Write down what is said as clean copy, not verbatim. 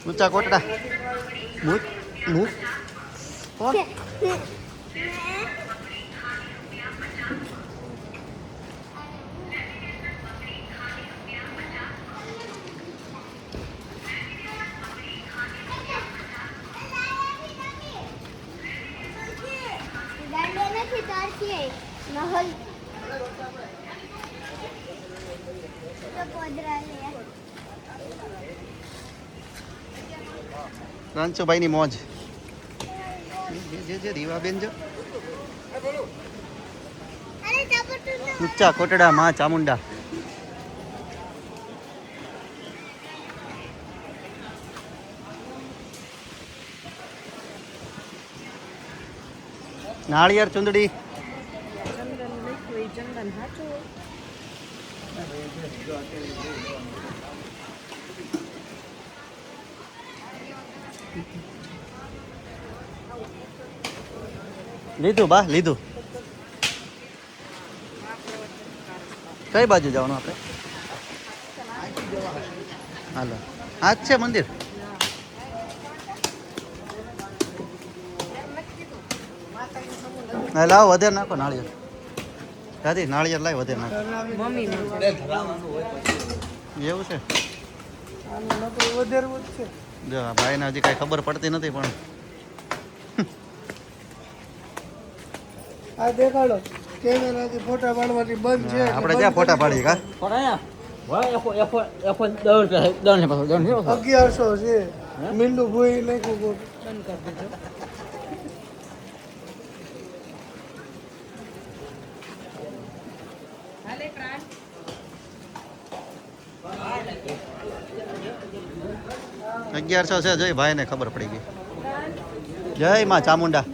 ઊંચા કોટડા મૂક મૂક કોણ રાંચુભાઈ ની મોજ જે રીવાબેન જો ઊંચા કોટડા માં ચામુંડા નાળિયેર ચુંદડી લીધું બા લીધું કઈ બાજુ જવાનું આપણે હાલો આ જ છે મંદિર લાવ વધારે નાખો નાળિયેર દાદી નાળિયેર લાવ વધારે નાખો એવું છે જો ભાઈને હજી કઈ ખબર પડતી નથી પણ આ દેખાડો કેમેરાથી ફોટા પાડવાથી બંધ છે આપણે ક્યાં ફોટા પાડીએ કા 1100 છે મીંડું ભૂઈ નાખ્યું બંધ કરી દેજો 1100 છે જોઈ ભાઈને ખબર પડી ગઈ જય માં ચામુંડા